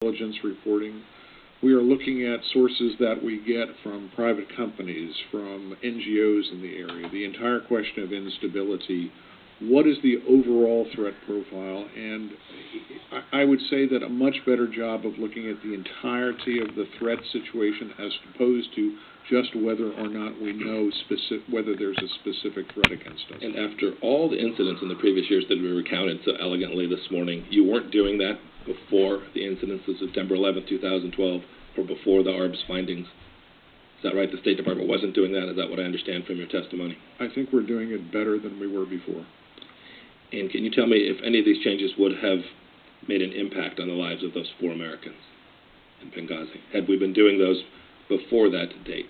intelligence reporting. We are looking at sources that we get from private companies, from NGOs in the area, the entire question of instability. What is the overall threat profile? And I would say that a much better job of looking at the entirety of the threat situation as opposed to just whether or not we know whether there's a specific threat against us. And after all the incidents in the previous years that we recounted so elegantly this morning, you weren't doing that before the incidents of September 11, 2012, or before the ARB's findings. Is that right? The State Department wasn't doing that? Is that what I understand from your testimony? I think we're doing it better than we were before. And can you tell me if any of these changes would have made an impact on the lives of those 4 Americans in Benghazi? Had we been doing those before that date?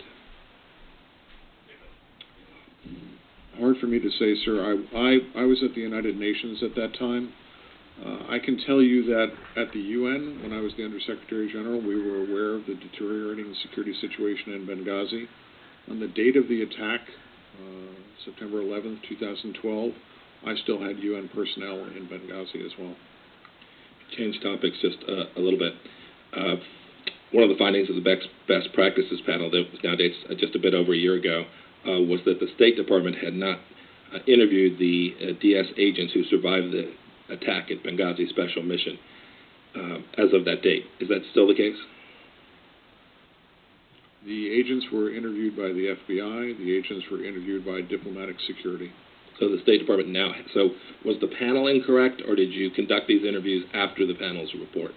Hard for me to say, sir. I was at the United Nations at that time. I can tell you that at the UN, when I was the Undersecretary General, we were aware of the deteriorating security situation in Benghazi. On the date of the attack, September 11th, 2012, I still had UN personnel in Benghazi as well. Change topics just a little bit. One of the findings of the best practices panel that now dates just a bit over a year ago was that the State Department had not interviewed the DS agents who survived the attack at Benghazi Special Mission as of that date. Is that still the case? The agents were interviewed by the FBI. The agents were interviewed by diplomatic security. So the State Department now, so was the panel incorrect, or did you conduct these interviews after the panel's report,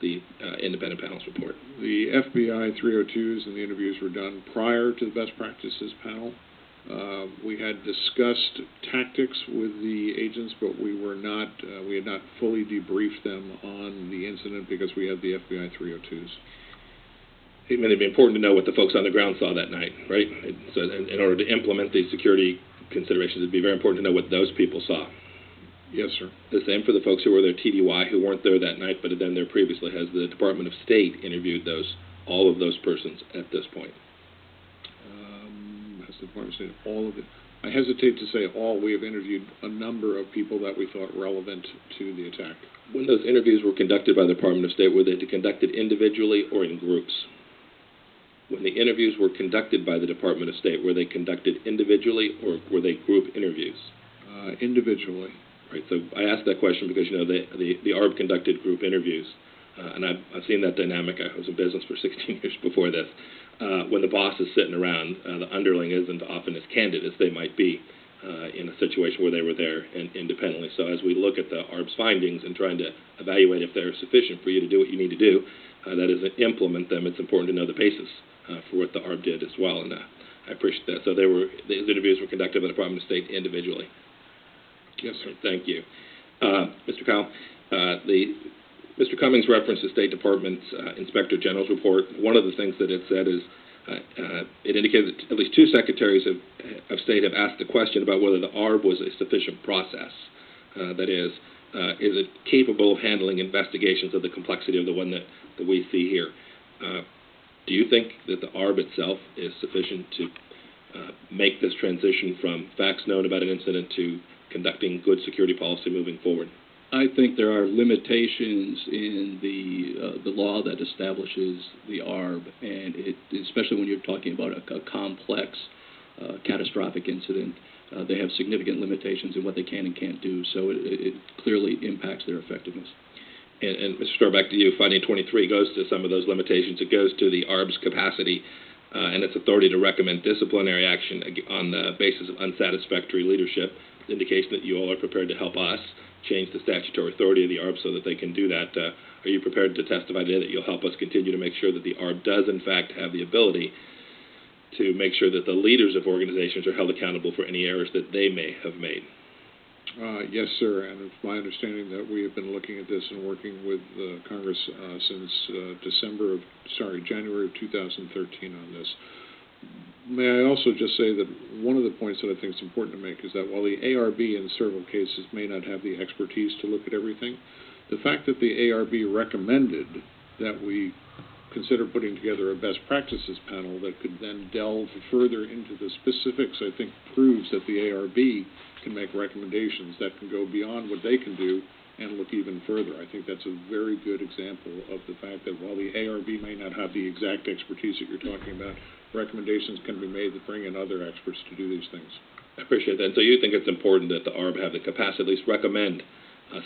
the independent panel's report? The FBI 302s and the interviews were done prior to the best practices panel. We had discussed tactics with the agents, but we had not fully debriefed them on the incident because we had the FBI 302s. I mean, it'd be important to know what the folks on the ground saw that night, right? So in order to implement these security considerations, it'd be very important to know what those people saw. Yes, sir. The same for the folks who were there, TDY, who weren't there that night but had been there previously. Has the Department of State interviewed all of those persons at this point? Has the Department of State all of it? I hesitate to say all. We have interviewed a number of people that we thought relevant to the attack. When those interviews were conducted by the Department of State, were they conducted individually or in groups? When the interviews were conducted by the Department of State, were they conducted individually or were they group interviews? Individually. Right. So I asked that question because the ARB conducted group interviews, and I've seen that dynamic. I was in business for 16 years before this. When the boss is sitting around, the underling isn't often as candid as they might be in a situation where they were there independently. So as we look at the ARB's findings and trying to evaluate if they're sufficient for you to do what you need to do, that is, implement them, it's important to know the basis for what the ARB did as well, and I appreciate that. So these interviews were conducted by the Department of State individually. Yes, sir. Thank you. Mr. Kyle, Mr. Cummings referenced the State Department's Inspector General's report. One of the things that it said is it indicated that at least 2 secretaries of state have asked the question about whether the ARB was a sufficient process. That is it capable of handling investigations of the complexity of the one that we see here? Do you think that the ARB itself is sufficient to make this transition from facts known about an incident to conducting good security policy moving forward? I think there are limitations in the law that establishes the ARB, and especially when you're talking about a complex, catastrophic incident, they have significant limitations in what they can and can't do. So it clearly impacts their effectiveness. And Mr. Starr, back to you. Finding 23 goes to some of those limitations. It goes to the ARB's capacity and its authority to recommend disciplinary action on the basis of unsatisfactory leadership. Indication that you all are prepared to help us change the statutory authority of the ARB so that they can do that. Are you prepared to testify today that you'll help us continue to make sure that the ARB does, in fact, have the ability to make sure that the leaders of organizations are held accountable for any errors that they may have made? Yes, sir, and it's my understanding that we have been looking at this and working with Congress since January of 2013 on this. May I also just say that one of the points that I think is important to make is that while the ARB in several cases may not have the expertise to look at everything, the fact that the ARB recommended that we consider putting together a best practices panel that could then delve further into the specifics, I think proves that the ARB can make recommendations that can go beyond what they can do and look even further. I think that's a very good example of the fact that while the ARB may not have the exact expertise that you're talking about, recommendations can be made that bring in other experts to do these things. I appreciate that. And so you think it's important that the ARB have the capacity, at least recommend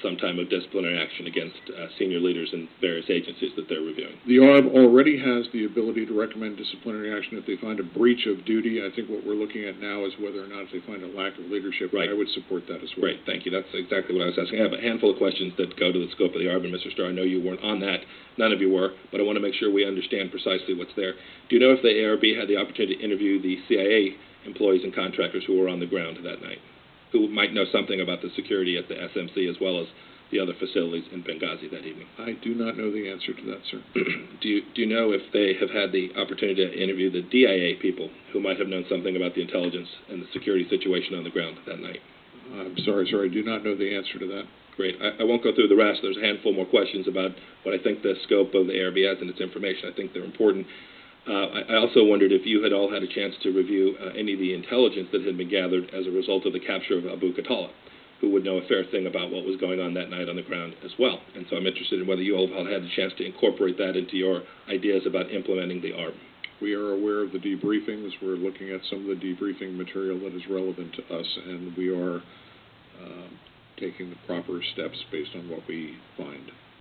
some type of disciplinary action against senior leaders in various agencies that they're reviewing? The ARB already has the ability to recommend disciplinary action if they find a breach of duty. I think what we're looking at now is whether or not they find a lack of leadership. Right. I would support that as well. Great, thank you. That's exactly what I was asking. I have a handful of questions that go to the scope of the ARB, and Mr. Starr, I know you weren't on that. None of you were, but I want to make sure we understand precisely what's there. Do you know if the ARB had the opportunity to interview the CIA employees and contractors who were on the ground that night, who might know something about the security at the SMC as well as the other facilities in Benghazi that evening? I do not know the answer to that, sir. Do you know if they have had the opportunity to interview the DIA people who might have known something about the intelligence and the security situation on the ground that night? I'm sorry, sir. I do not know the answer to that. Great. I won't go through the rest. There's a handful more questions about what I think the scope of the ARB has and its information. I think they're important. I also wondered if you had all had a chance to review any of the intelligence that had been gathered as a result of the capture of Abu Khattallah, who would know a fair thing about what was going on that night on the ground as well. And so I'm interested in whether you all had the chance to incorporate that into your ideas about implementing the ARB. We are aware of the debriefings. We're looking at some of the debriefing material that is relevant to us, and we are taking the proper steps based on what we find.